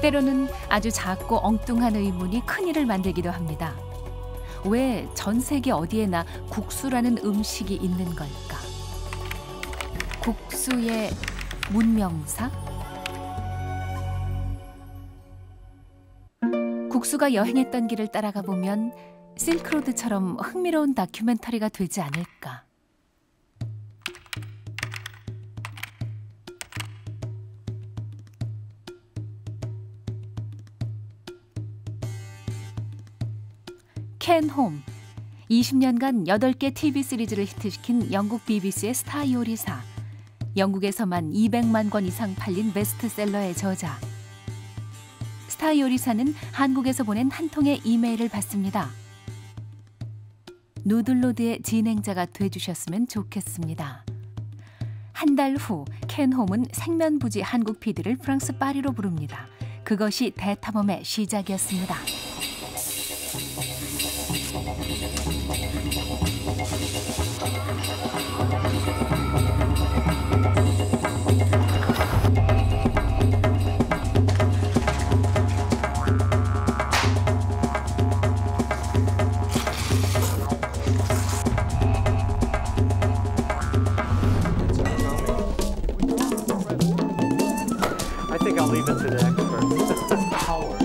때로는 아주 작고 엉뚱한 의문이 큰일을 만들기도 합니다. 왜 전 세계 어디에나 국수라는 음식이 있는 걸까? 국수의 문명사? 국수가 여행했던 길을 따라가 보면 실크로드처럼 흥미로운 다큐멘터리가 되지 않을까. 켄 홈, 20년간 8개 TV 시리즈를 히트시킨 영국 BBC의 스타 요리사, 영국에서만 200만 권 이상 팔린 베스트셀러의 저자. 스타 요리사는 한국에서 보낸 한 통의 이메일을 받습니다. 누들로드의 진행자가 돼주셨으면 좋겠습니다. 한 달 후 켄 홈은 생면부지 한국 PD를 프랑스 파리로 부릅니다. 그것이 대탐험의 시작이었습니다. I think I'll leave it to the experts. Power.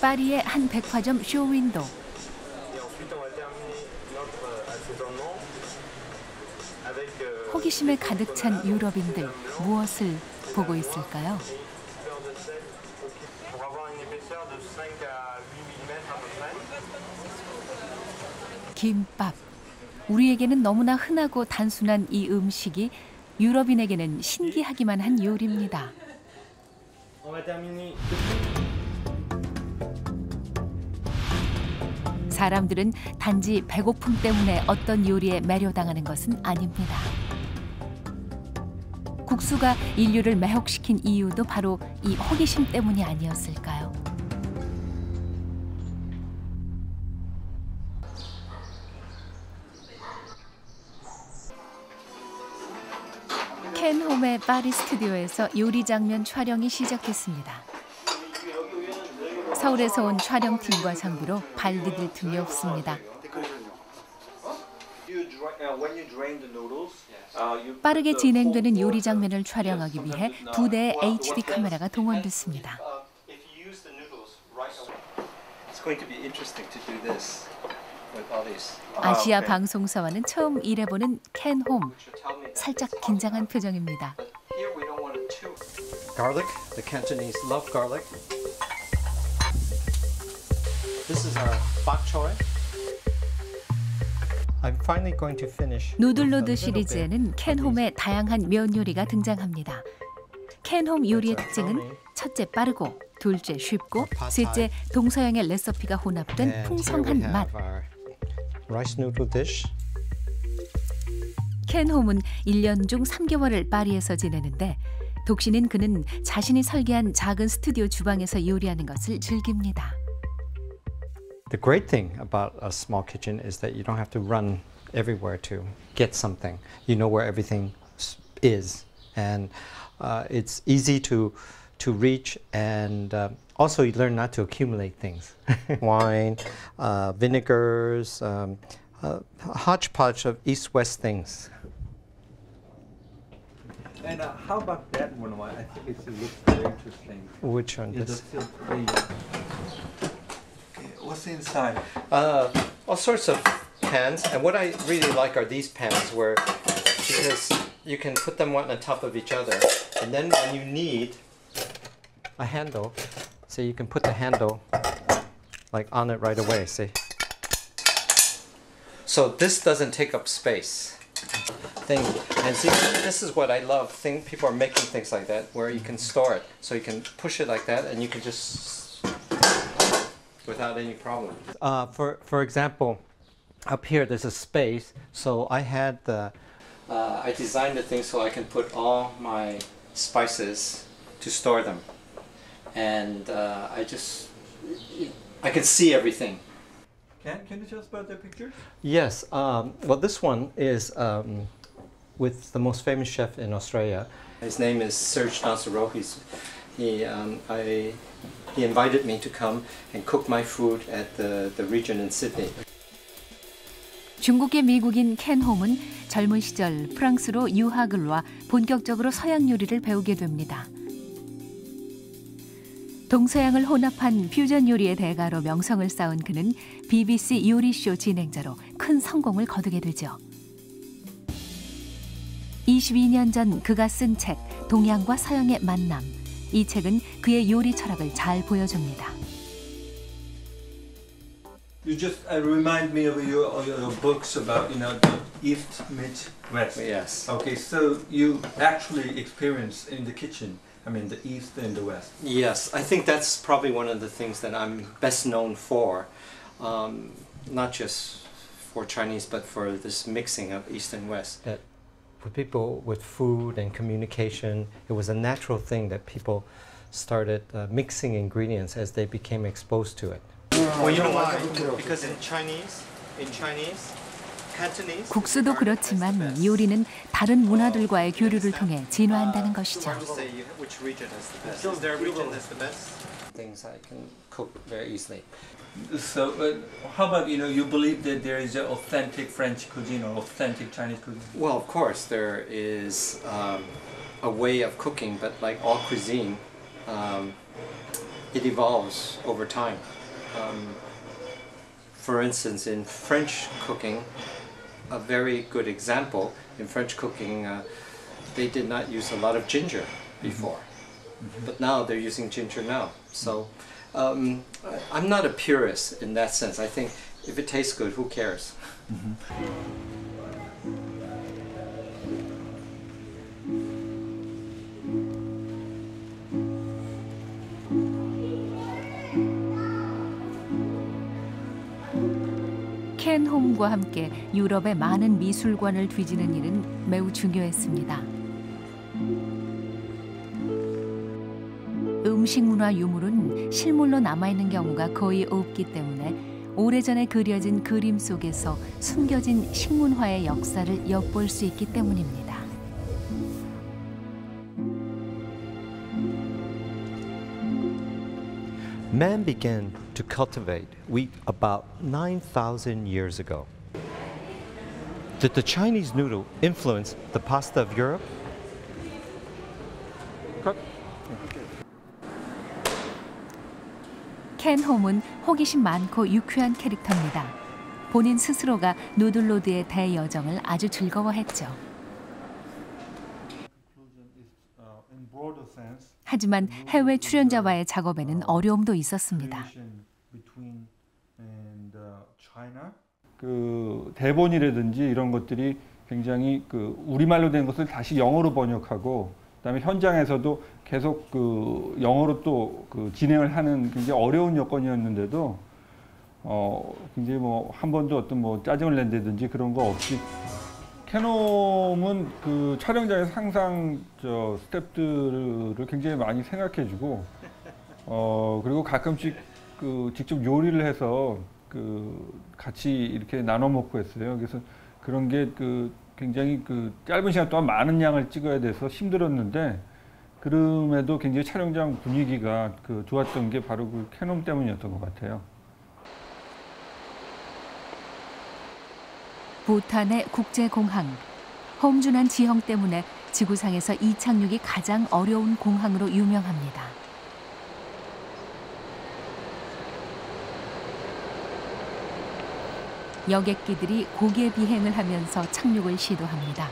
파리의 한 백화점 쇼윈도. 호기심에 가득 찬 유럽인들, 무엇을 보고 있을까요? 김밥. 우리에게는 너무나 흔하고 단순한 이 음식이 유럽인에게는 신기하기만 한 요리입니다. 사람들은 단지 배고픔 때문에 어떤 요리에 매료당하는 것은 아닙니다. 국수가 인류를 매혹시킨 이유도 바로 이 호기심 때문이 아니었을까요? 켄 홈의 파리 스튜디오에서 요리 장면 촬영이 시작됐습니다. 서울에서 온 촬영팀과 장비로 발 디딜 틈이 없습니다. 빠르게 진행되는 요리 장면을 촬영하기 위해 2대의 HD 카메라가 동원됐습니다. 아시아 방송사와는 처음 일해보는 켄 홈. 살짝 긴장한 표정입니다. Garlic. The Cantonese love garlic. This is our bok choy. I'm finally going to finish. 누들로드 시리즈에는 켄 홈의 다양한 면 요리가 등장합니다. 켄 홈 요리의 특징은 첫째 빠르고, 둘째 쉽고, 셋째 동서양의 레시피가 혼합된 풍성한 맛. Rice noodle dish. 켄 홈은 1년 중 3개월을 파리에서 지내는데 독신인 그는 자신이 설계한 작은 스튜디오 주방에서 요리하는 것을 즐깁니다. The great thing about a small kitchen is that you don't have to run everywhere to get something. You know where everything is, and it's easy to reach, and also you learn not to accumulate things. Wine, vinegars, a hodgepodge of east-west things. And how about that one? I think it looks very interesting. Which one? This? What's inside? All sorts of pans, and what I really like are these pans where, because you can put them one on top of each other, and then when you need a handle, so you can put the handle like on it right away, see? So this doesn't take up space. And see, this is what I love. People are making things like that where you can store it. So you can push it like that and you can just, without any problem. For example, up here there's a space. So I had I designed the thing so I can put all my spices to store them. And I can see everything. Can you tell us about the pictures? Yes. Well, this one is with the most famous chef in Australia. His name is Serge Dansereau. He invited me to come and cook my food at the region in Sydney. 중국계 미국인 켄 홈은 젊은 시절 프랑스로 유학을 와 본격적으로 서양 요리를 배우게 됩니다. 동서양을 혼합한 퓨전 요리의 대가로 명성을 쌓은 그는 BBC 요리쇼 진행자로 큰 성공을 거두게 되죠. 22년 전 그가 쓴 책 동양과 서양의 만남. 이 책은 그의 요리 철학을 잘 보여줍니다. You just remind me of your books about the East meets West. Yes. Okay, so you actually experience in the kitchen. I mean, the East and the West. Yes, I think that's probably one of the things that I'm best known for, not just for Chinese, but for this mixing of East and West. That for people with food and communication, it was a natural thing that people started mixing ingredients as they became exposed to it. Well, you know why? Because in Chinese, Cantonese. 국수도 그렇지만 요리는 다른 문화들과의 교류를 통해 진화한다는 것이죠. Which region is the best? Is there a region that's the best? Things I can cook very easily. So, how about you believe that there is an authentic French cuisine or authentic Chinese cuisine? Well, of course there is a way of cooking, but like all cuisine, it evolves over time. For instance, in French cooking, a very good example in French cooking, they did not use a lot of ginger before, but now they're using ginger now. So I'm not a purist in that sense. I think if it tastes good, who cares? 켄 홈과 함께 유럽의 많은 미술관을 뒤지는 일은 매우 중요했습니다. 음식 문화 유물은 실물로 남아있는 경우가 거의 없기 때문에 오래전에 그려진 그림 속에서 숨겨진 식문화의 역사를 엿볼 수 있기 때문입니다. Man began to cultivate wheat about 9,000 years ago. Did the Chinese noodle influence the pasta of Europe? 켄 홈은 호기심 많고 유쾌한 캐릭터입니다. 본인 스스로가 누들로드의 대여정을 아주 즐거워했죠. 하지만 해외 출연자와의 작업에는 어려움도 있었습니다. 그 대본이라든지 이런 것들이 굉장히 그 우리말로 된 것을 다시 영어로 번역하고 그다음에 현장에서도 계속 그 영어로 또 그 진행을 하는 굉장히 어려운 여건이었는데도 굉장히 뭐 한 번도 어떤 뭐 짜증을 낸다든지 그런 거 없이 켄홈은 그 촬영장에서 항상 저 스태프들을 굉장히 많이 생각해주고 그리고 가끔씩 그 직접 요리를 해서 그 같이 이렇게 나눠 먹고 했어요. 그래서 그런 게 그 굉장히 그 짧은 시간 동안 많은 양을 찍어야 돼서 힘들었는데 그럼에도 굉장히 촬영장 분위기가 그 좋았던 게 바로 그 켄홈 때문이었던 것 같아요. 부탄의 국제공항. 홈준한 지형 때문에 지구상에서 이착륙이 가장 어려운 공항으로 유명합니다. 여객기들이 고개 비행을 하면서 착륙을 시도합니다.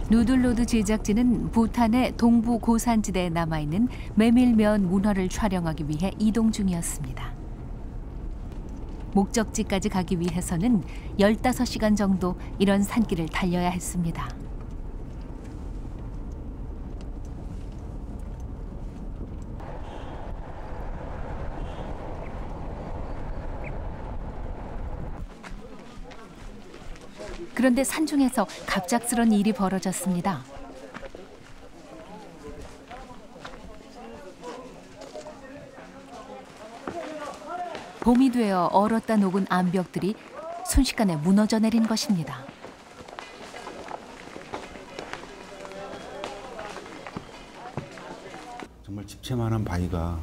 누들로드 제작진은 부탄의 동부 고산지대에 남아있는 메밀면 문화를 촬영하기 위해 이동 중이었습니다. 목적지까지 가기 위해서는 15시간 정도 이런 산길을 달려야 했습니다. 그런데 산중에서 갑작스런 일이 벌어졌습니다. 봄이 되어 얼었다 녹은 암벽들이 순식간에 무너져 내린 것입니다. 정말 집채만한 바위가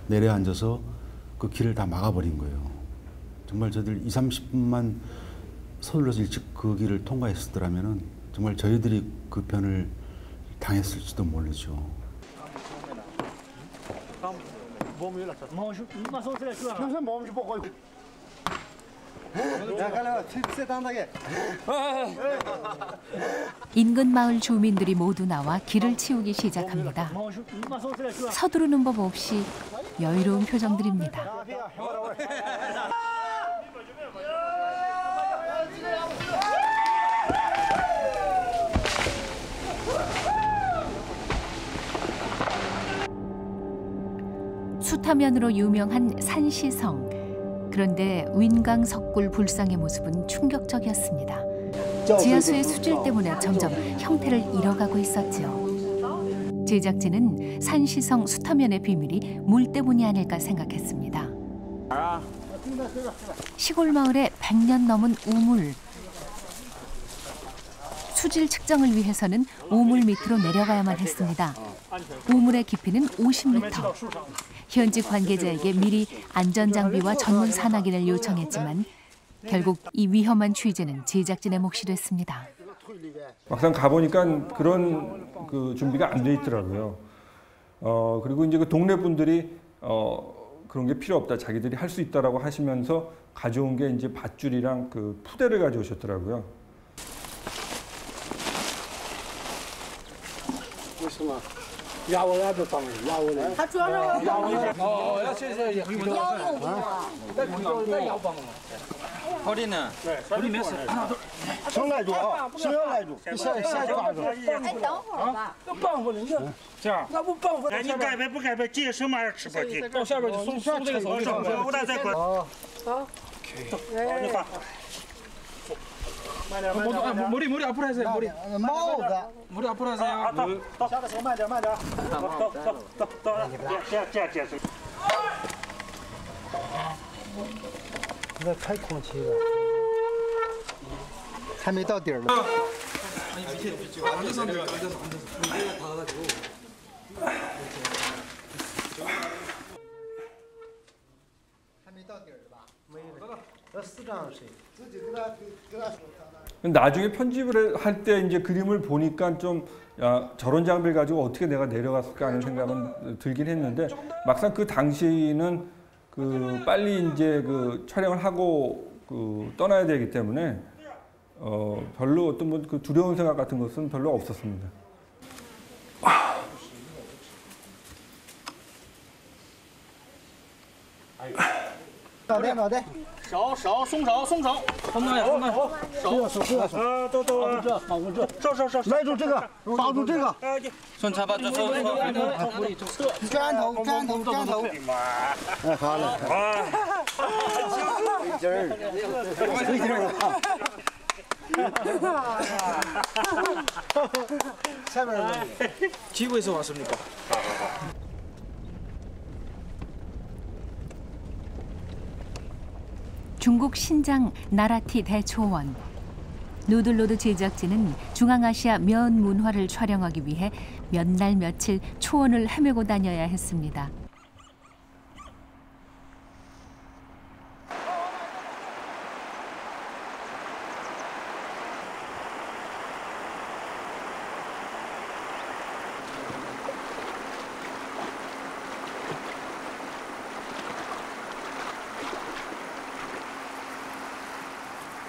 내려앉아서 그 길을 다 막아버린 거예요. 정말 저들 20-30분만 서둘러서 일찍 그 길을 통과했었더라면 정말 저희들이 그 변을 당했을지도 모르죠. 인근 마을 주민들이 모두 나와 길을 치우기 시작합니다. 서두르는 법 없이 여유로운 표정들입니다. 수타면으로 유명한 산시성. 그런데 윈강석굴 불상의 모습은 충격적이었습니다. 지하수의 수질 때문에 점점 형태를 잃어가고 있었죠. 제작진은 산시성 수타면의 비밀이 물 때문이 아닐까 생각했습니다. 시골 마을에 100년 넘은 우물. 수질 측정을 위해서는 우물 밑으로 내려가야만 했습니다. 우물의 깊이는 50m. 현지 관계자에게 미리 안전장비와 전문 산악인을 요청했지만 결국 이 위험한 취재는 제작진의 몫이 됐습니다. 막상 가보니까 그런 그 준비가 안 돼 있더라고요. 그리고 이제 그 동네 분들이 그런 게 필요 없다, 자기들이 할 수 있다라고 하시면서 가져온 게 이제 밧줄이랑 그 푸대를 가져오셨더라고요. 为什么？压我压着帮人，压我来。他主要是压我。哦，要谢谢。腰用不啊？再腰帮吗？好的呢。对，好的没事。手来住啊，手要来住，你先抓住。哎，等会儿吧。那帮不了，你这样。那不帮不了。你改呗不改呗，这什么玩意儿吃不起？到下边就松这个手，我再再滚。好。好。你发。 머리 앞으로 하세요. 머리 앞으로 하세요.慢点，慢点。这。在开空气了，还没到底儿呢。还没到底儿吧？没有。这4张谁？自己跟他说。 나중에 편집을 할 때 이제 그림을 보니까 좀 저런 장비를 가지고 어떻게 내가 내려갔을까 하는 생각은 들긴 했는데 막상 그 당시는 그 빨리 이제 그 촬영을 하고 그 떠나야 되기 때문에 별로 어떤 뭐 그 두려운 생각 같은 것은 별로 없었습니다. 脑袋，手，松手，松开，手，都，这，来住这个，绑住这个，손 잡아 줘，粘头，哎，好了，费劲儿，下面기구에서 왔습니까? 중국 신장 나라티 대초원. 누들로드 제작진은 중앙아시아 면 문화를 촬영하기 위해 몇 날 며칠 초원을 헤매고 다녀야 했습니다.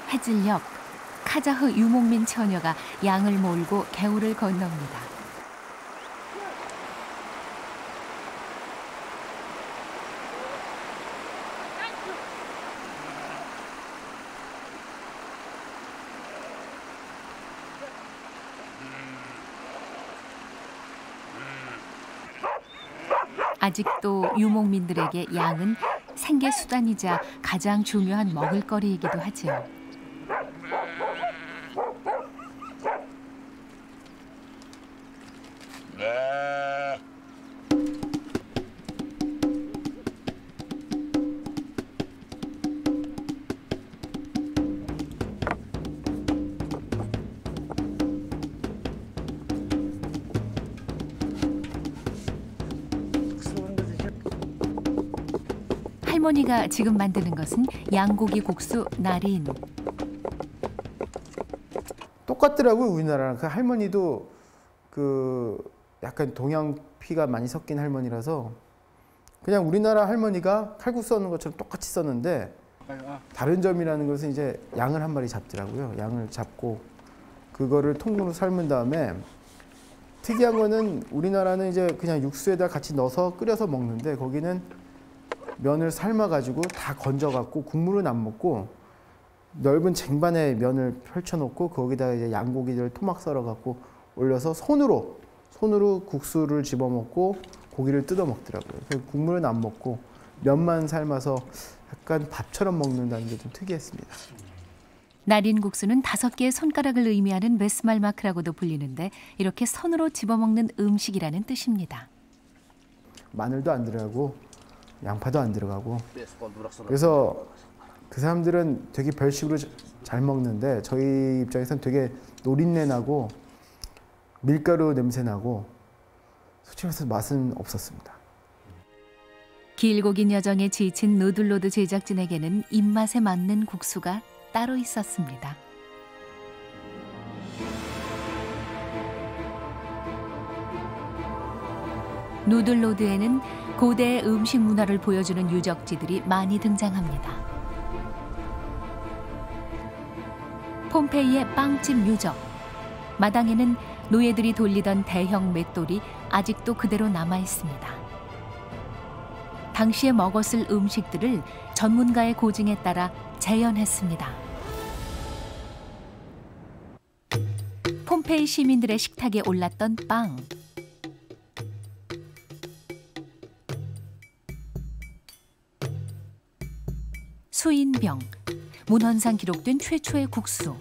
해질녘 카자흐 유목민 처녀가 양을 몰고 개울을 건넙니다. 아직도 유목민들에게 양은 생계 수단이자 가장 중요한 먹을거리이기도 하지요. 할머니가 지금 만드는 것은 양고기 국수 나린. 똑같더라고요, 우리나라랑. 그 할머니도 그 약간 동양 피가 많이 섞인 할머니라서 그냥 우리나라 할머니가 칼국수 써는 것처럼 똑같이 썼는데 다른 점이라는 것은 이제 양을 한 마리 잡더라고요. 양을 잡고 그거를 통으로 삶은 다음에 특이한 거는 우리나라는 이제 그냥 육수에다 같이 넣어서 끓여서 먹는데 거기는 면을 삶아가지고 다 건져갖고 국물은 안 먹고 넓은 쟁반에 면을 펼쳐놓고 거기다가 이제 양고기를 토막 썰어갖고 올려서 손으로 국수를 집어먹고 고기를 뜯어 먹더라고요. 국물은 안 먹고 면만 삶아서 약간 밥처럼 먹는다는 게 좀 특이했습니다. 나린 국수는 5개의 손가락을 의미하는 베스말마크라고도 불리는데 이렇게 손으로 집어먹는 음식이라는 뜻입니다. 마늘도 안 들어가고 양파도 안 들어가고 그래서 그 사람들은 되게 별식으로 잘 먹는데 저희 입장에서는 되게 노린내 나고 밀가루 냄새 나고 솔직히 말해서 맛은 없었습니다. 길고 긴 여정에 지친 누들로드 제작진에게는 입맛에 맞는 국수가 따로 있었습니다. 누들로드에는 고대의 음식 문화를 보여주는 유적지들이 많이 등장합니다. 폼페이의 빵집 유적, 마당에는 노예들이 돌리던 대형 맷돌이 아직도 그대로 남아 있습니다. 당시에 먹었을 음식들을 전문가의 고증에 따라 재현했습니다. 폼페이 시민들의 식탁에 올랐던 빵. 수인병, 문헌상 기록된 최초의 국수.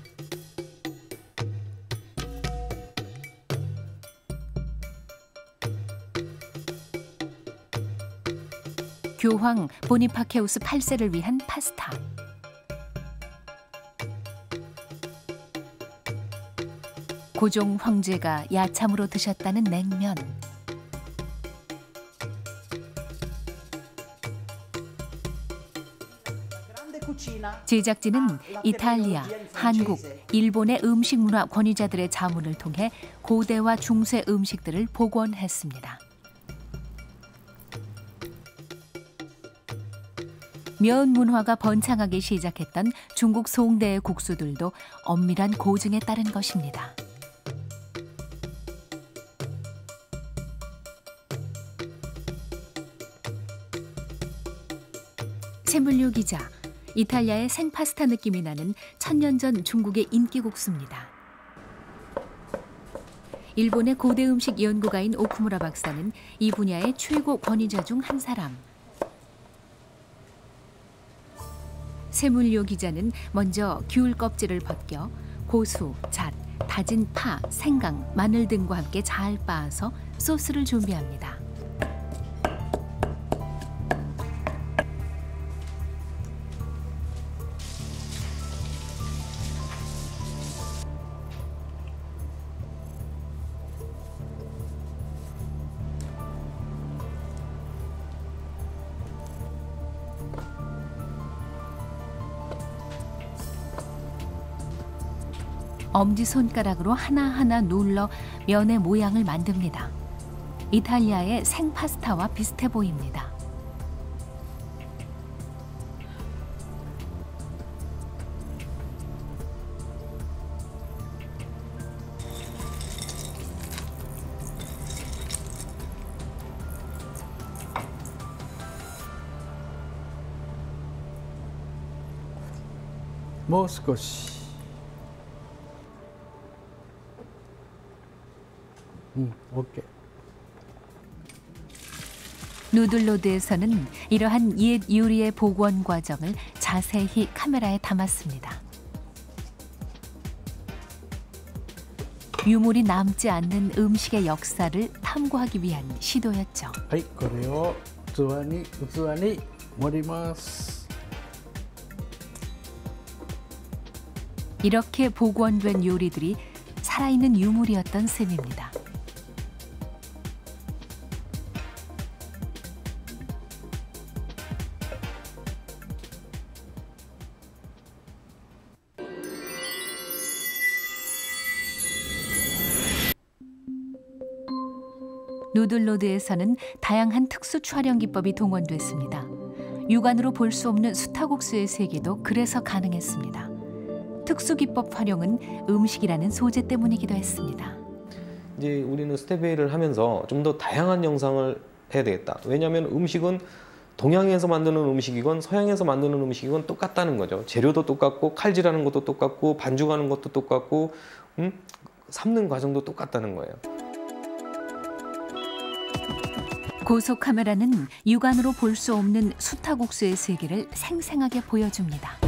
교황 보니파케우스 8세를 위한 파스타. 고종 황제가 야참으로 드셨다는 냉면. 제작진은 이탈리아, 한국, 일본의 음식 문화 권위자들의 자문을 통해 고대와 중세 음식들을 복원했습니다. 면 문화가 번창하기 시작했던 중국 송대의 국수들도 엄밀한 고증에 따른 것입니다. 채물류 기자, 이탈리아의 생파스타 느낌이 나는 1000년 전 중국의 인기 국수입니다. 일본의 고대 음식 연구가인 오쿠무라 박사는 이 분야의 최고 권위자 중 한 사람. 세물료 기자는 먼저 귤 껍질을 벗겨 고수, 잣, 다진 파, 생강, 마늘 등과 함께 잘 빻아서 소스를 준비합니다. 엄지손가락으로 하나하나 눌러 면의 모양을 만듭니다. 이탈리아의 생파스타와 비슷해 보입니다. もう少し。오케이. 누들로드에서는 이러한 옛 요리의 복원 과정을 자세히 카메라에 담았습니다. 유물이 남지 않는 음식의 역사를 탐구하기 위한 시도였죠. はい、これを器に盛ります。 이렇게 복원된 요리들이 살아있는 유물이었던 셈입니다. 누들로드에서는 다양한 특수 촬영 기법이 동원됐습니다. 육안으로 볼 수 없는 수타국수의 세계도 그래서 가능했습니다. 특수 기법 활용은 음식이라는 소재 때문이기도 했습니다. 이제 우리는 스텝웨이를 하면서 좀 더 다양한 영상을 해야 되겠다. 왜냐하면 음식은 동양에서 만드는 음식이건 서양에서 만드는 음식이건 똑같다는 거죠. 재료도 똑같고 칼질하는 것도 똑같고 반죽하는 것도 똑같고 삶는 과정도 똑같다는 거예요. 고속 카메라는 육안으로 볼 수 없는 수타국수의 세계를 생생하게 보여줍니다.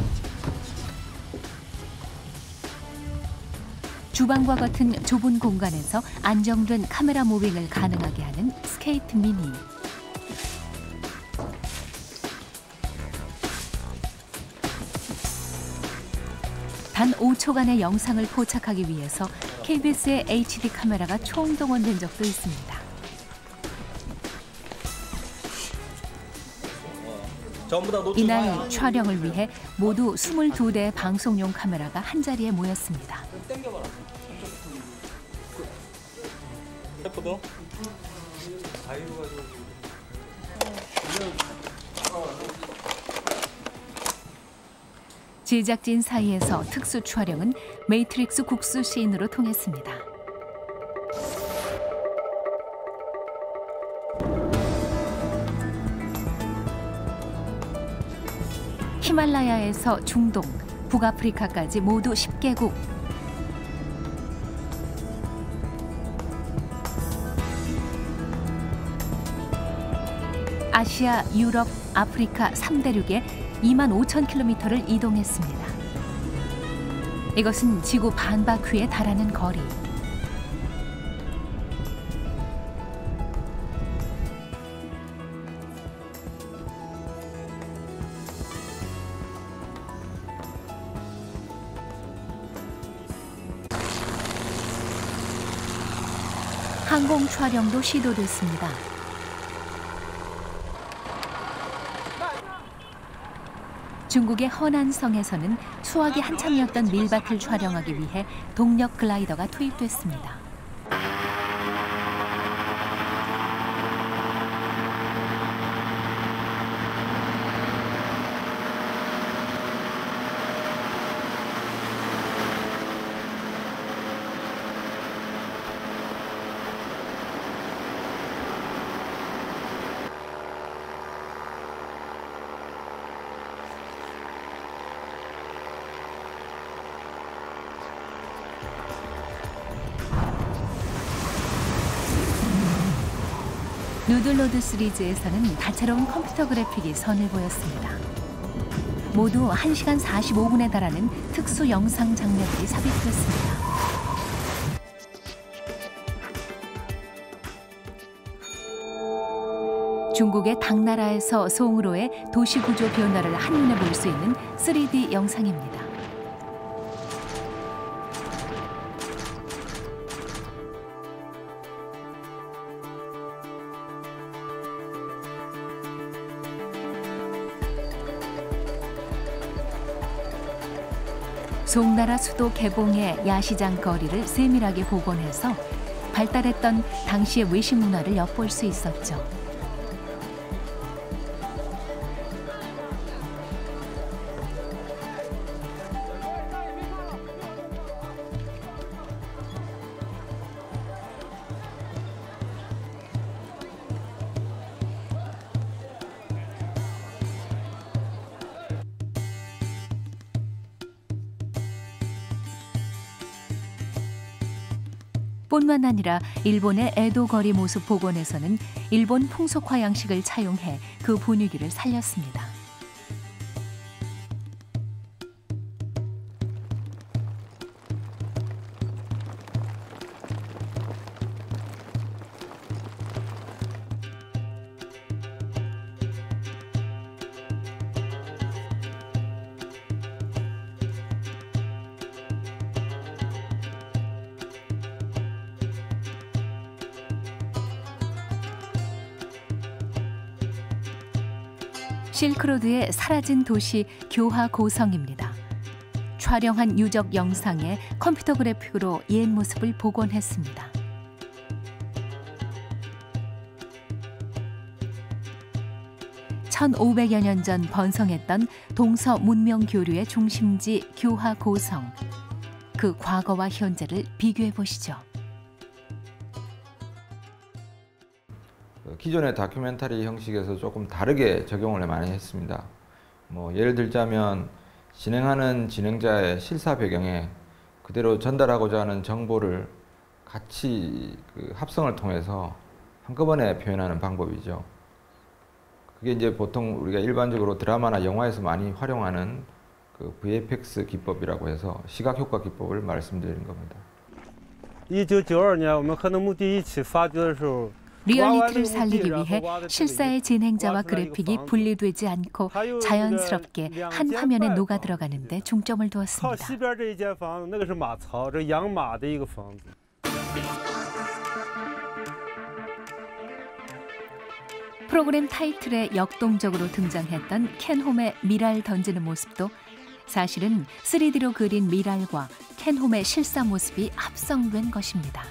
주방과 같은 좁은 공간에서 안정된 카메라 무빙을 가능하게 하는 스케이트 미니. 단 5초간의 영상을 포착하기 위해서 KBS의 HD 카메라가 총동원된 적도 있습니다. 이날 촬영을 위해 모두 22대의 방송용 카메라가 한자리에 모였습니다. 제작진 사이에서 특수 촬영은 매트릭스 국수 씬으로 통했습니다. 히말라야에서 중동, 북아프리카까지 모두 10개국. 아시아, 유럽, 아프리카 3대륙에 25,000km를 이동했습니다. 이것은 지구 반바퀴에 달하는 거리. 항공 촬영도 시도됐습니다. 중국의 허난성에서는 수확이 한참이었던 밀밭을 촬영하기 위해 동력 글라이더가 투입됐습니다. 누들로드 시리즈에서는 다채로운 컴퓨터 그래픽이 선을 보였습니다. 모두 1시간 45분에 달하는 특수 영상 장면들이 삽입됐습니다. 중국의 당나라에서 송으로의 도시 구조 변화를 한눈에 볼 수 있는 3D 영상입니다. 송나라 수도 개봉의 야시장 거리를 세밀하게 복원해서 발달했던 당시의 외식 문화를 엿볼 수 있었죠. 뿐만 아니라 일본의 에도 거리 모습 복원에서는 일본 풍속화 양식을 차용해 그 분위기를 살렸습니다. 실크로드의 사라진 도시 교화 고성입니다. 촬영한 유적 영상에 컴퓨터 그래픽으로 옛 모습을 복원했습니다. (1500여 년) 전 번성했던 동서 문명 교류의 중심지 교화 고성. 그 과거와 현재를 비교해 보시죠. 기존의 다큐멘터리 형식에서 조금 다르게 적용을 많이 했습니다. 예를 들자면 진행하는 진행자의 실사 배경에 그대로 전달하고자 하는 정보를 같이 합성을 통해서 한꺼번에 표현하는 방법이죠. 그게 이제 보통 우리가 일반적으로 드라마나 영화에서 많이 활용하는 그 VFX 기법이라고 해서 시각 효과 기법을 말씀드리는 겁니다. 1992年我们核能墓地一起发掘的时候 리얼리티를 살리기 위해 실사의 진행자와 그래픽이 분리되지 않고 자연스럽게 한 화면에 녹아 들어가는데 중점을 두었습니다. 프로그램 타이틀에 역동적으로 등장했던 켄홈의 미랄 던지는 모습도 사실은 3D로 그린 미랄과 켄홈의 실사 모습이 합성된 것입니다.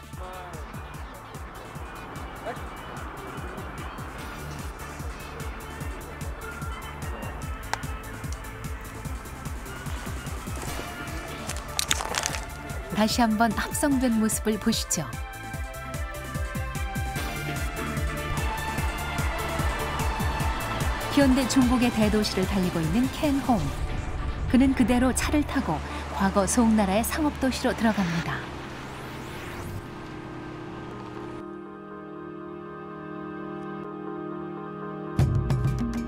다시 한번 합성된 모습을 보시죠. 현대 중국의 대도시를 달리고 있는 켄홈. 그는 그대로 차를 타고 과거 송나라의 상업도시로 들어갑니다.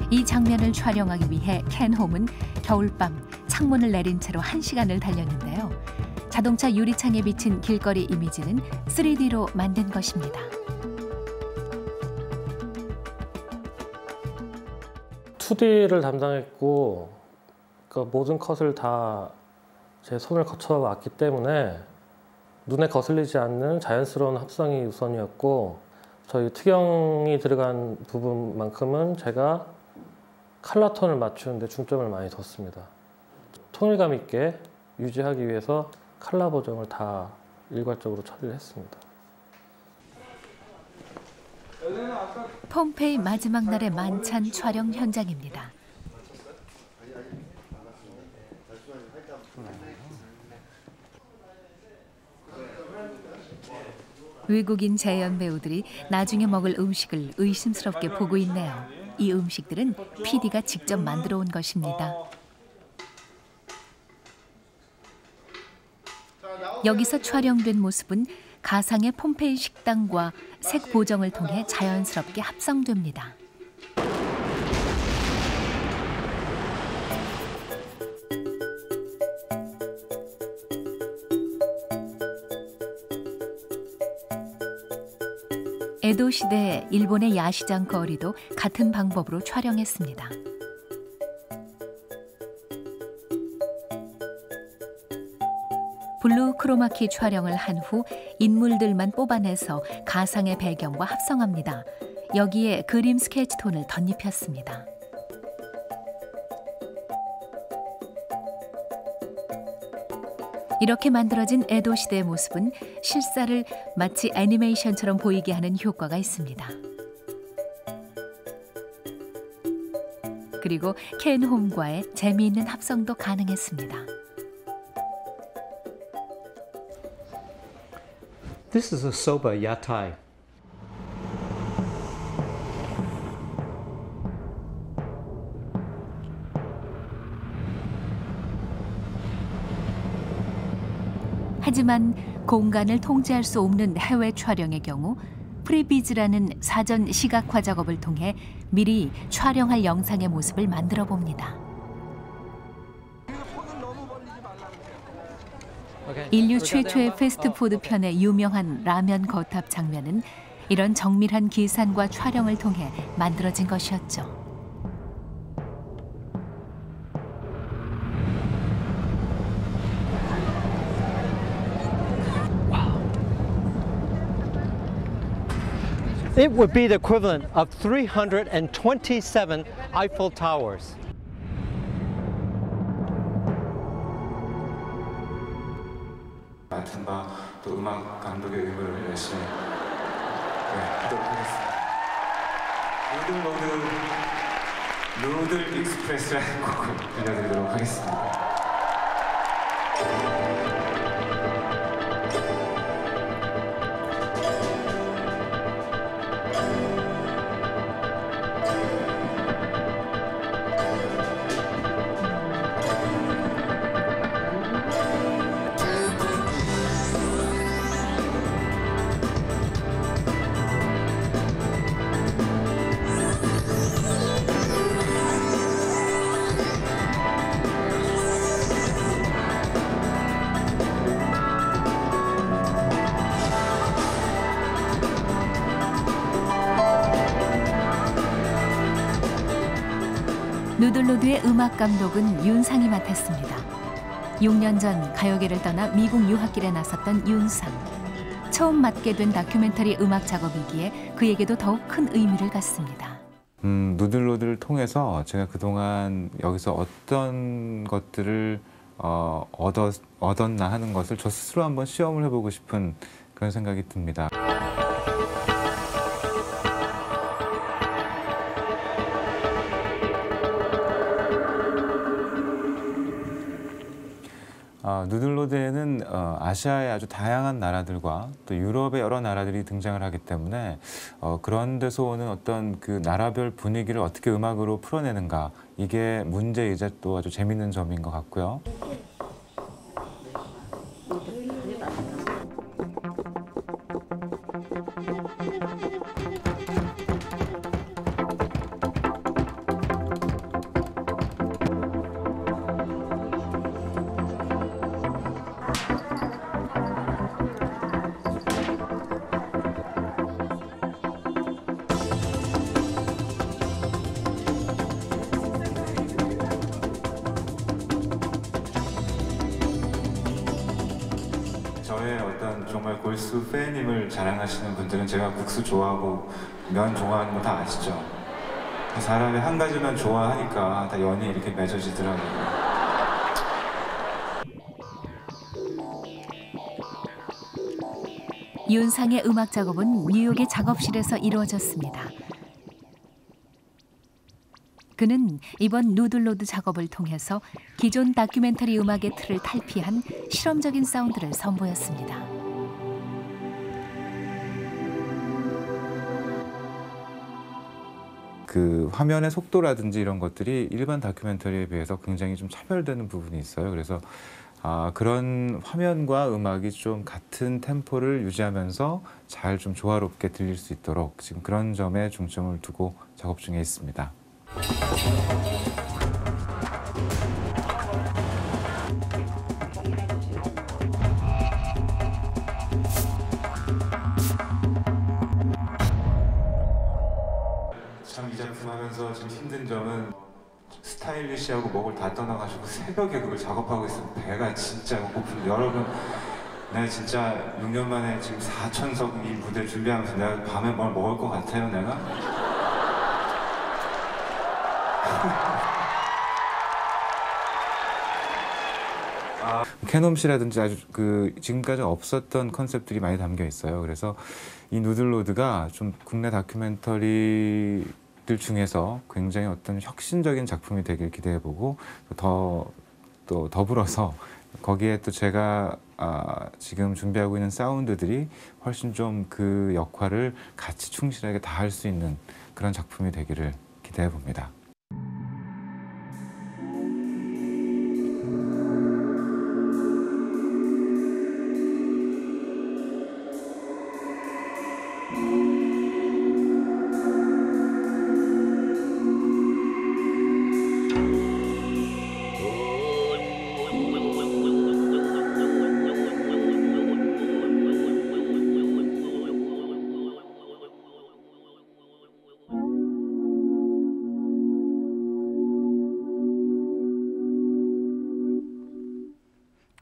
이 장면을 촬영하기 위해 켄홈은 겨울밤 창문을 내린 채로 1시간을 달렸는데요. 자동차 유리창에 비친 길거리 이미지는 3D로 만든 것입니다. (2D를) 담당했고 모든 컷을 다 제 손을 거쳐 왔기 때문에 눈에 거슬리지 않는 자연스러운 합성이 우선이었고, 저희 특영이 들어간 부분만큼은 제가 컬러 톤을 맞추는 데 중점을 많이 뒀습니다. 통일감 있게 유지하기 위해서 컬러 보정을 다 일괄적으로 처리를 했습니다. 폼페이 마지막 날의 만찬 촬영 현장입니다. 외국인 재연 배우들이 나중에 먹을 음식을 의심스럽게 보고 있네요. 이 음식들은 PD가 직접 만들어 온 것입니다. 여기서 촬영된 모습은 가상의 폼페이 식당과 색 보정을 통해 자연스럽게 합성됩니다. 에도 시대 일본의 야시장 거리도 같은 방법으로 촬영했습니다. 블루 크로마키 촬영을 한 후 인물들만 뽑아내서 가상의 배경과 합성합니다. 여기에 그림 스케치 톤을 덧입혔습니다. 이렇게 만들어진 에도 시대의 모습은 실사를 마치 애니메이션처럼 보이게 하는 효과가 있습니다. 그리고 켄홈과의 재미있는 합성도 가능했습니다. This is a soba yatai. 하지만 공간을 통제할 수 없는 해외 촬영의 경우 프리비즈라는 사전 시각화 작업을 통해 미리 촬영할 영상의 모습을 만들어 봅니다. 인류 최초의 패스트푸드 편의 유명한 라면 거탑 장면은 이런 정밀한 계산과 촬영을 통해 만들어진 것이었죠. It would be the equivalent of 327 Eiffel Towers. 맡은 바 또 음악 감독의 의무를 열심히 하도록 하겠습니다. 누들 익스프레스라는 곡을 들려드리도록 하겠습니다. 누들로드의 음악 감독은 윤상이 맡았습니다. 6년 전 가요계를 떠나 미국 유학길에 나섰던 윤상. 처음 맡게 된 다큐멘터리 음악 작업이기에 그에게도 더욱 큰 의미를 갖습니다. 누들로드를 통해서 제가 그동안 여기서 어떤 것들을 얻었나 하는 것을 저 스스로 한번 시험을 해보고 싶은 그런 생각이 듭니다. 누들로드에는 아시아의 아주 다양한 나라들과 또 유럽의 여러 나라들이 등장을 하기 때문에 그런 데서 오는 어떤 그 나라별 분위기를 어떻게 음악으로 풀어내는가, 이게 문제이자 또 아주 재밌는 점인 것 같고요. 저의 어떤 정말 골수 팬임을 자랑하시는 분들은 제가 국수 좋아하고 면 좋아하는 거 다 아시죠? 사람이 한 가지만 좋아하니까 다 연이 이렇게 맺어지더라고요. 윤상의 음악 작업은 뉴욕의 작업실에서 이루어졌습니다. 그는 이번 누들로드 작업을 통해서 기존 다큐멘터리 음악의 틀을 탈피한 실험적인 사운드를 선보였습니다. 그 화면의 속도라든지 이런 것들이 일반 다큐멘터리에 비해서 굉장히 좀 차별되는 부분이 있어요. 그래서 그런 화면과 음악이 좀 같은 템포를 유지하면서 잘 좀 조화롭게 들릴 수 있도록 지금 그런 점에 중점을 두고 작업 중에 있습니다. 참 이 작품 하면서 좀 힘든 점은 스타일리시하고 먹을 다 떠나가지고 새벽에 그걸 작업하고 있으면 배가 진짜 고픈데, 여러분 내가 진짜 6년 만에 지금 4천석 이 무대 준비하면서 내가 밤에 뭘 먹을 것 같아요 내가? 캐놈씨라든지 아주 지금까지 없었던 컨셉들이 많이 담겨 있어요. 그래서 이 누들로드가 좀 국내 다큐멘터리들 중에서 굉장히 어떤 혁신적인 작품이 되길 기대해보고 또 더불어서 거기에 또 제가 지금 준비하고 있는 사운드들이 훨씬 좀 그 역할을 같이 충실하게 다 할 수 있는 그런 작품이 되기를 기대해봅니다.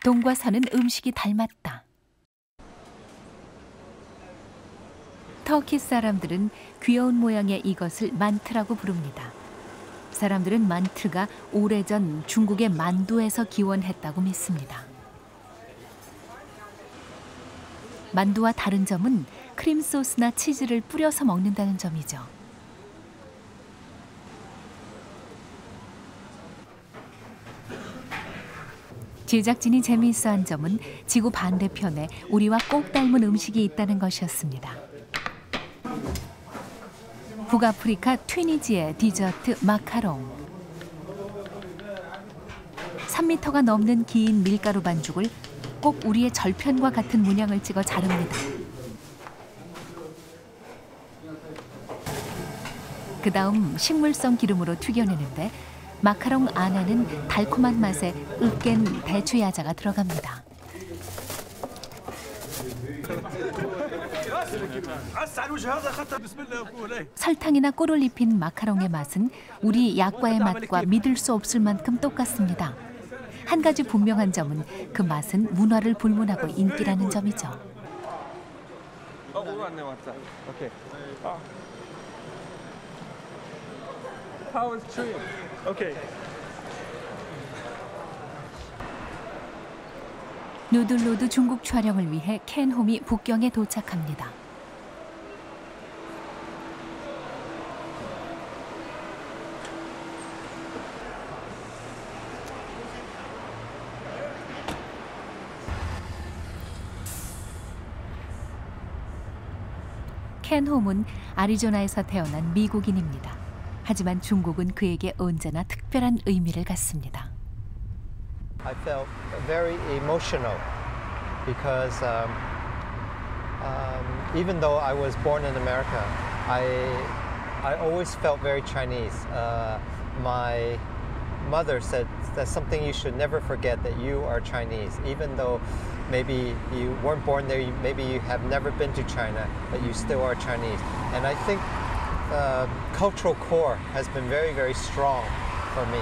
동과 서는 음식이 닮았다. 터키 사람들은 귀여운 모양의 이것을 만트라고 부릅니다. 사람들은 만트가 오래전 중국의 만두에서 기원했다고 믿습니다. 만두와 다른 점은 크림 소스나 치즈를 뿌려서 먹는다는 점이죠. 제작진이 재미있어한 점은 지구 반대편에 우리와 꼭 닮은 음식이 있다는 것이었습니다. 북아프리카 튀니지의 디저트 마카롱. 3m가 넘는 긴 밀가루 반죽을 꼭 우리의 절편과 같은 문양을 찍어 자릅니다. 그 다음 식물성 기름으로 튀겨내는데 마카롱 안에는 달콤한 맛의 으깬 대추 야자가 들어갑니다. 설탕이나 꿀을 입힌 마카롱의 맛은 우리 약과의 맛과 믿을 수 없을 만큼 똑같습니다. 한 가지 분명한 점은 그 맛은 문화를 불문하고 인기라는 점이죠. 누들로드 중국 촬영을 위해 켄홈이 북경에 도착합니다. 켄홈은 아리조나에서 태어난 미국인입니다. 하지만 중국은 그에게 언제나 특별한 의미를 갖습니다. I felt very emotional because even though I was born in America, I always felt very Chinese. My mother said that's something you should never forget, that you are Chinese. Even though maybe you weren't born there, maybe you have never been to China, but you still are Chinese. And I think cultural core has been very, very strong for me.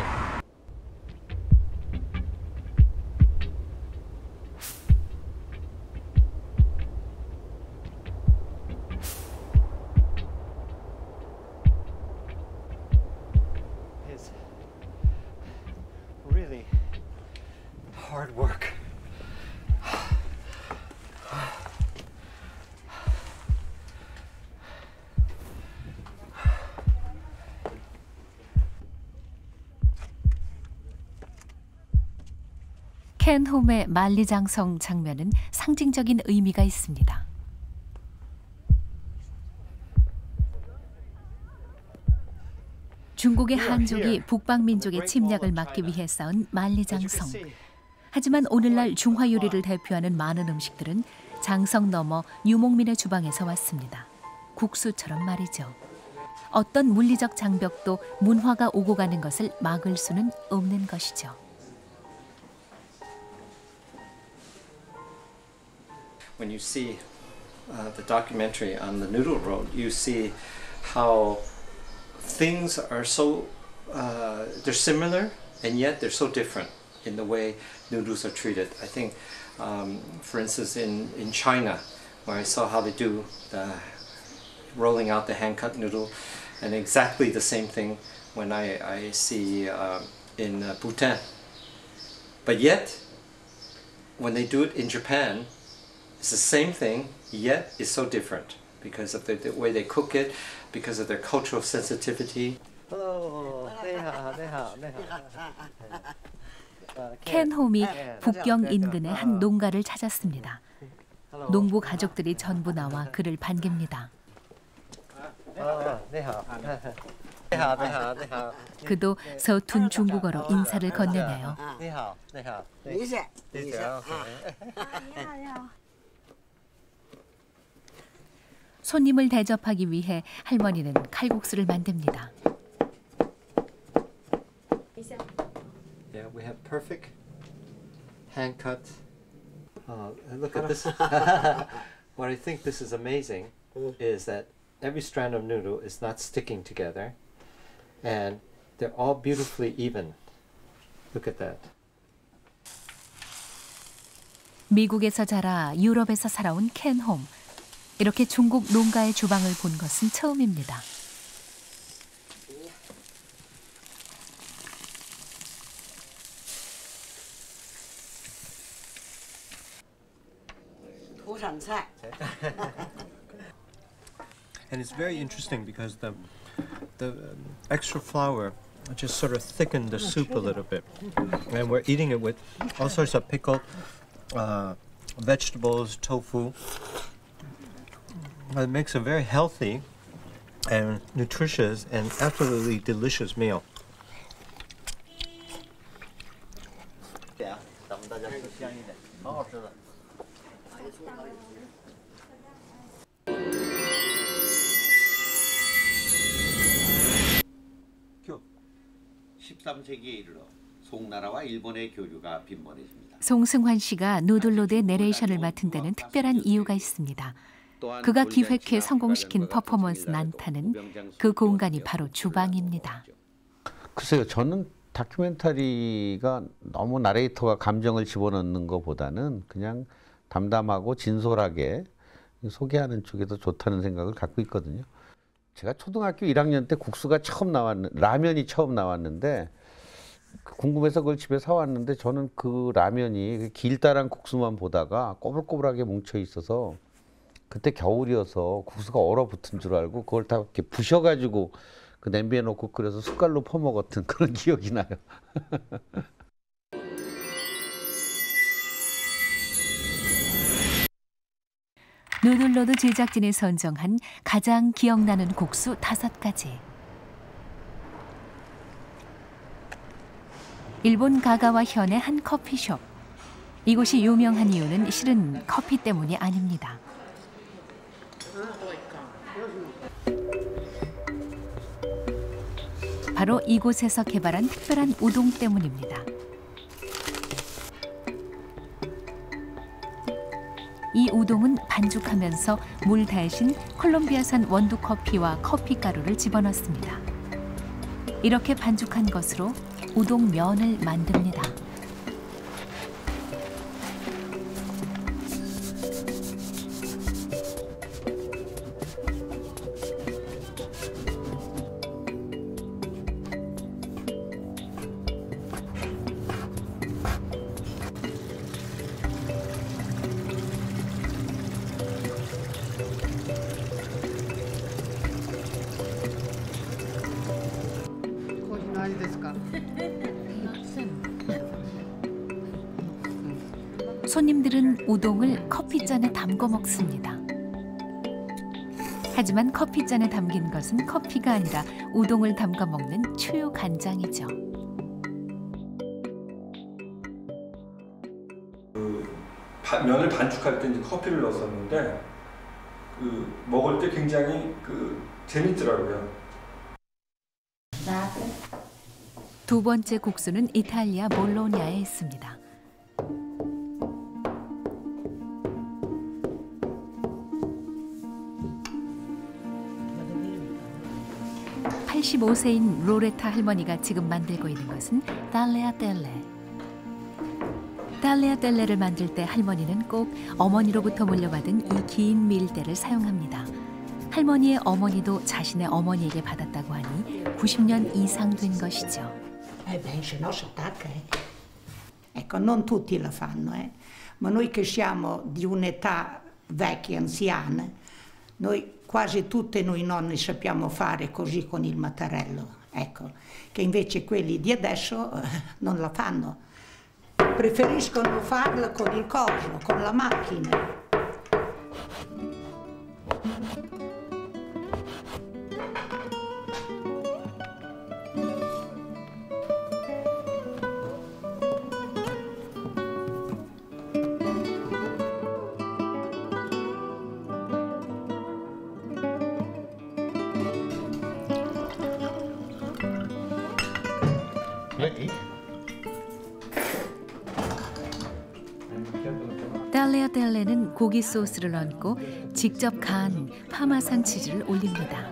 It's really hard work. 켄홈의 만리장성 장면은 상징적인 의미가 있습니다. 중국의 한족이 북방민족의 침략을 막기 위해 쌓은 만리장성. 하지만 오늘날 중화 요리를 대표하는 많은 음식들은 장성 넘어 유목민의 주방에서 왔습니다. 국수처럼 말이죠. 어떤 물리적 장벽도 문화가 오고 가는 것을 막을 수는 없는 것이죠. When you see the documentary on the Noodle Road, you see how things are so they're similar and yet they're so different in the way noodles are treated. I think, for instance, in China, where I saw how they do the rolling out the hand-cut noodle, and exactly the same thing when I see in Bhutan. But yet, when they do it in Japan, it's the same thing, yet it's so different because of the way they cook it, because of their cultural sensitivity. Hello. 켄홈이 북경 인근의 한 농가를 찾았습니다. 농부 가족들이 전부 나와 그를 반깁니다. 그도 서툰 중국어로 인사를 건네네요. 손님을 대접하기 위해 할머니는 칼국수를 만듭니다. Yeah, we have perfect hand cut. Look at this. What I think this is amazing is that every strand of noodle is not sticking together, and they're all beautifully even. Look at that. 미국에서 자라 유럽에서 살아온 켄홈. 이렇게 중국 농가의 주방을 본 것은 처음입니다. And it's very interesting because the extra flour just sort of thickened the soup a little bit. And we're eating it with all sorts of pickled vegetables, tofu. It makes a very healthy and nutritious and absolutely delicious meal. 송승환 씨가 누들로드의 내레이션을 맡은 데는 특별한 이유가 있습니다. 그가 기획해 성공시킨 퍼포먼스 난타는 그 공간이 바로 주방입니다. 글쎄요, 저는 다큐멘터리가 너무 나레이터가 감정을 집어넣는 것보다는 그냥 담담하고 진솔하게 소개하는 쪽이 더 좋다는 생각을 갖고 있거든요. 제가 초등학교 1학년 때 국수가 라면이 처음 나왔는데 궁금해서 그걸 집에 사왔는데 저는 그 라면이 길다란 국수만 보다가 꼬불꼬불하게 뭉쳐 있어서 그때 겨울이어서 국수가 얼어붙은 줄 알고 그걸 다 이렇게 부셔가지고 그 냄비에 넣고 끓여서 숟갈로 퍼먹었던 그런 기억이 나요. 누들로드 제작진이 선정한 가장 기억나는 국수 5가지. 일본 가가와 현의 한 커피숍. 이곳이 유명한 이유는 실은 커피 때문이 아닙니다. 바로 이곳에서 개발한 특별한 우동 때문입니다. 이 우동은 반죽하면서 물 대신 콜롬비아산 원두 커피와 커피 가루를 집어넣습니다. 이렇게 반죽한 것으로 우동면을 만듭니다. 손님들은 우동을 커피잔에 담궈 먹습니다. 하지만 커피잔에 담긴 것은 커피가 아니라 우동을 담가 먹는 추유 간장이죠. 면을 반죽할 때 이제 커피를 넣었었는데 먹을 때 굉장히 재밌더라고요. 두 번째 국수는 이탈리아 볼로냐에 있습니다. 85세인 로레타 할머니가 지금 만들고 있는 것은 달레아텔레. 달레아텔레를 만들 때 할머니는 꼭 어머니로부터 물려받은 이 긴 밀대를 사용합니다. 할머니의 어머니도 자신의 어머니에게 받았다고 하니 90년 이상 된 것이죠. Ecco, non tutti la fanno, ma noi che siamo di un'età vecchia, anziana, noi quasi tutte noi nonni sappiamo fare così con il mattarello, ecco, che invece quelli di adesso non la fanno. Preferiscono farla con il coso, con la macchina. 달레아텔레는 고기 소스를 얹고 직접 간 파마산 치즈를 올립니다.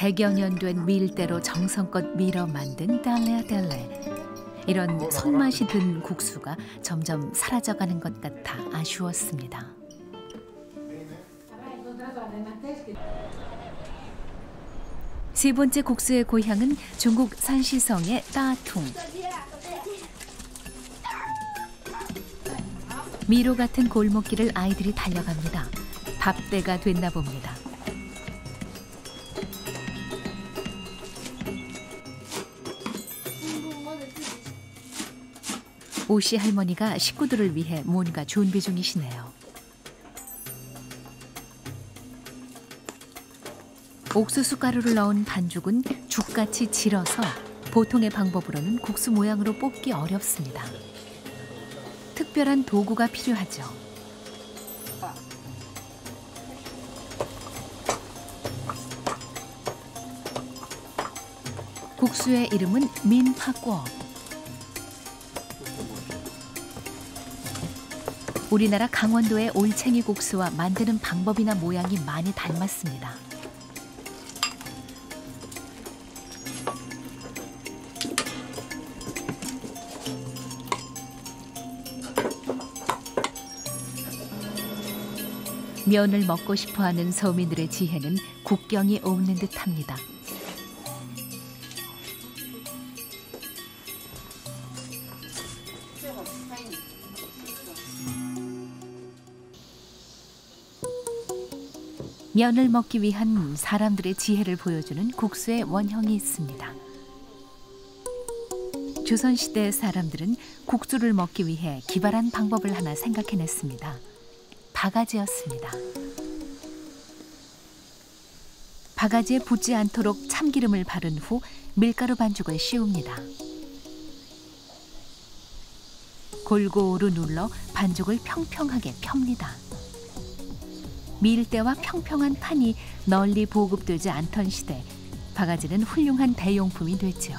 100여 년 된 밀대로 정성껏 밀어 만든 달레아델레. 이런 손맛이 든 국수가 점점 사라져가는 것 같아 아쉬웠습니다. 세 번째 국수의 고향은 중국 산시성의 따퉁. 미로 같은 골목길을 아이들이 달려갑니다. 밥때가 됐나 봅니다. 오씨 할머니가 식구들을 위해 뭔가 준비 중이시네요. 옥수수 가루를 넣은 반죽은 죽같이 질어서 보통의 방법으로는 국수 모양으로 뽑기 어렵습니다. 특별한 도구가 필요하죠. 국수의 이름은 민파꿔. 우리나라 강원도의 올챙이 국수와 만드는 방법이나 모양이 많이 닮았습니다. 면을 먹고 싶어하는 서민들의 지혜는 국경이 없는 듯합니다. 면을 먹기 위한 사람들의 지혜를 보여주는 국수의 원형이 있습니다. 조선시대 사람들은 국수를 먹기 위해 기발한 방법을 하나 생각해냈습니다. 바가지였습니다. 바가지에 붙지 않도록 참기름을 바른 후 밀가루 반죽을 씌웁니다. 골고루 눌러 반죽을 평평하게 펴니다. 밀대와 평평한 판이 널리 보급되지 않던 시대, 바가지는 훌륭한 대용품이 됐죠.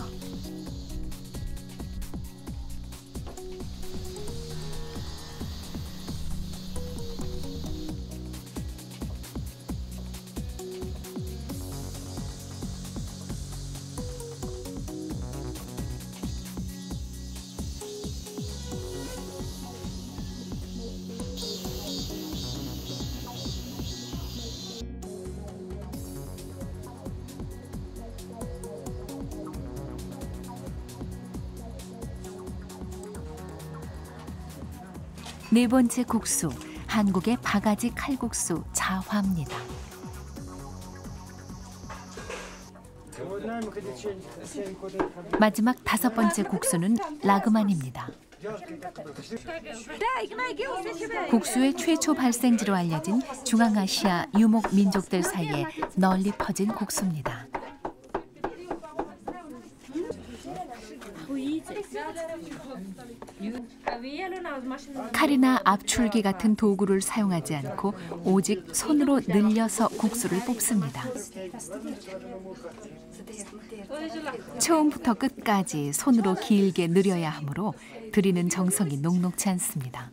네 번째 국수, 한국의 바가지 칼국수 자화입니다. 마지막 다섯 번째 국수는 라그만입니다. 국수의 최초 발생지로 알려진 중앙아시아 유목 민족들 사이에 널리 퍼진 국수입니다. 칼이나 압출기 같은 도구를 사용하지 않고 오직 손으로 늘려서 국수를 뽑습니다. 처음부터 끝까지 손으로 길게 늘여야 하므로 드리는 정성이 녹록지 않습니다.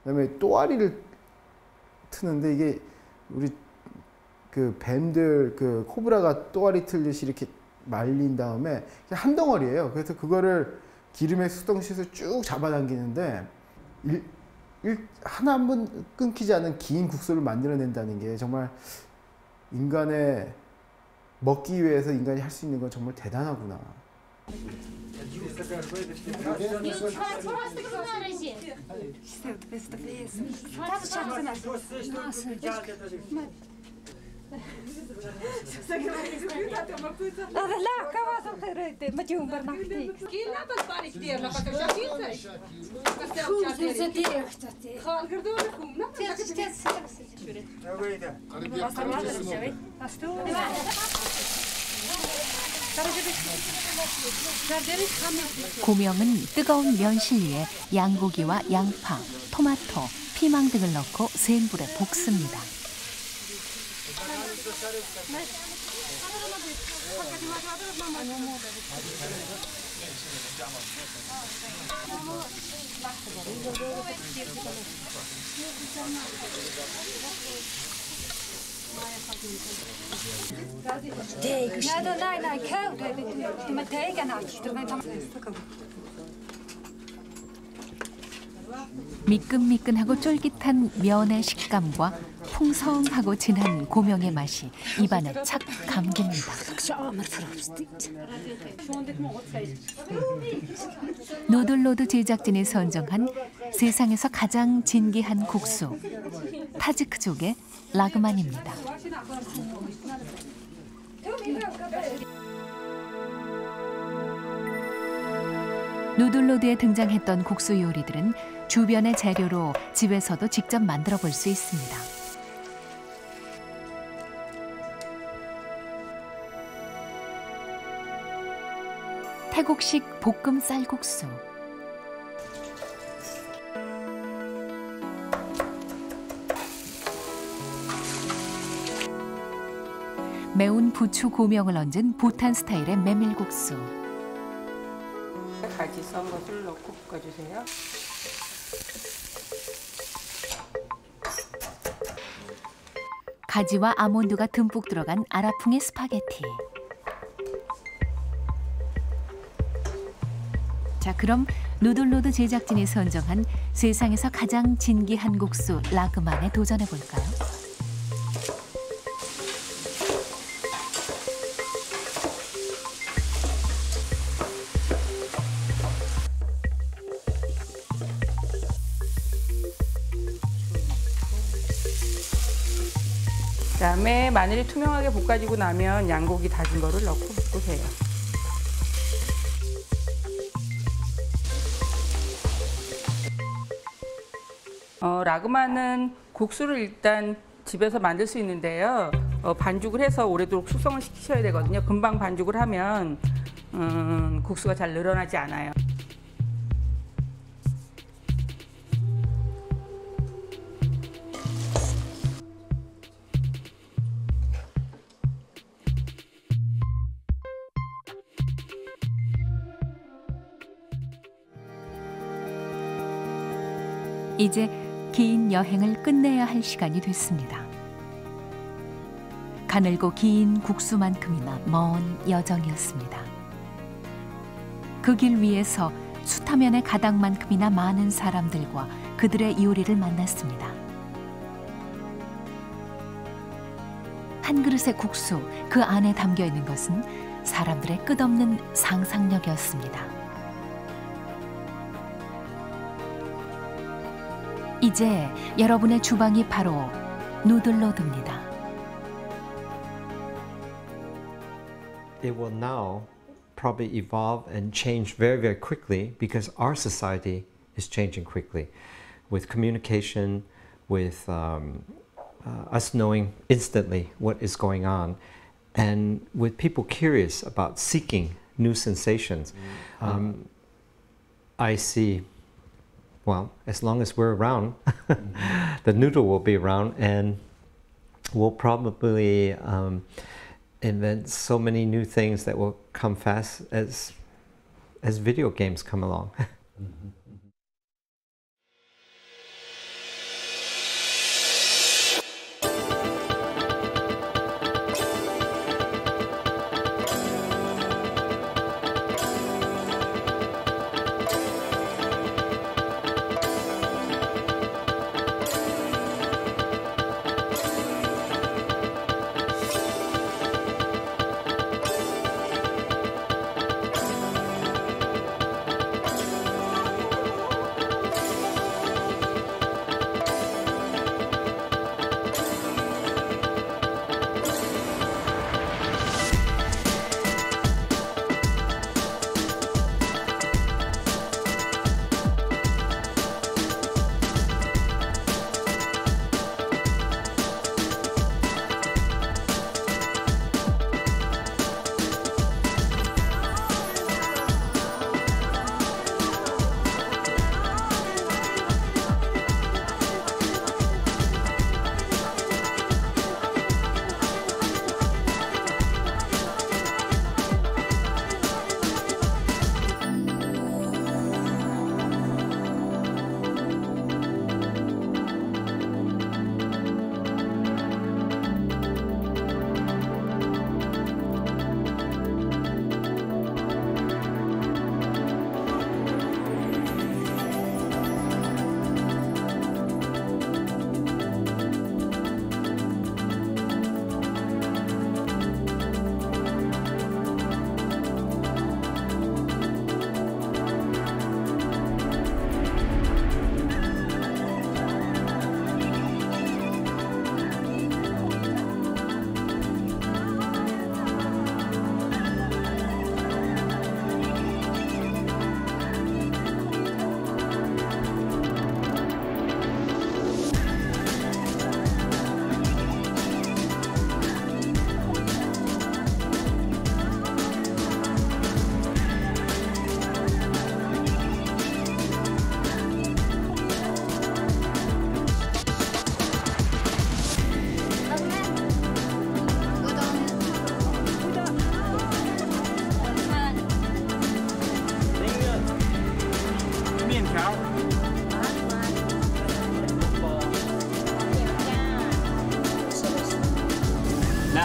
그다음에 또아리를 트는데 이게 우리 그 뱀들 그 코브라가 또아리 틀듯이 이렇게 말린 다음에 한 덩어리예요. 그래서 그거를 기름에 수동시에서 쭉 잡아당기는데 하나 한 번 끊기지 않은 긴 국수를 만들어낸다는 게 정말 인간의 먹기 위해서 인간이 할 수 있는 건 정말 대단하구나. 고명은 뜨거운 면실 위에 양고기와 양파, 토마토, 피망 등을 넣고 센 불에 볶습니다. 미끈미끈하고 쫄깃한 면의 식감과 풍성하고 진한 고명의 맛이 입안에 착 감깁니다. 누들로드 제작진이 선정한 세상에서 가장 진기한 국수, 타지크족의 라그만입니다. 누들로드에 등장했던 국수 요리들은 주변의 재료로 집에서도 직접 만들어 볼 수 있습니다. 태국식 볶음 쌀국수, 매운 부추 고명을 얹은 부탄 스타일의 메밀국수, 가지 썬 것을 넣고 볶아주세요. 가지와 아몬드가 듬뿍 들어간 아라풍의 스파게티. 자, 그럼 누들로드 제작진이 선정한 세상에서 가장 진기한 국수 라그만에 도전해 볼까요? 그다음에 마늘이 투명하게 볶아지고 나면 양고기 다진 거를 넣고 볶으세요. 라그만은 국수를 일단 집에서 만들 수 있는데요. 반죽을 해서 오래도록 숙성을 시키셔야 되거든요. 금방 반죽을 하면 국수가 잘 늘어나지 않아요. 이제 긴 여행을 끝내야 할 시간이 됐습니다. 가늘고 긴 국수만큼이나 먼 여정이었습니다. 그 길 위에서 수타면의 가닥만큼이나 많은 사람들과 그들의 요리를 만났습니다. 한 그릇의 국수, 그 안에 담겨 있는 것은 사람들의 끝없는 상상력이었습니다. 이제 여러분의 주방이 바로 누들로드입니다. It will now probably evolve and change very, very quickly because our society is changing quickly with communication, with us knowing instantly what is going on, and with people curious about seeking new sensations. I see, well, as long as we're around, the noodle will be around, and we'll probably invent so many new things that will come fast as video games come along.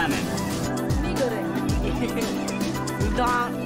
ramen. Mie goreng. Udang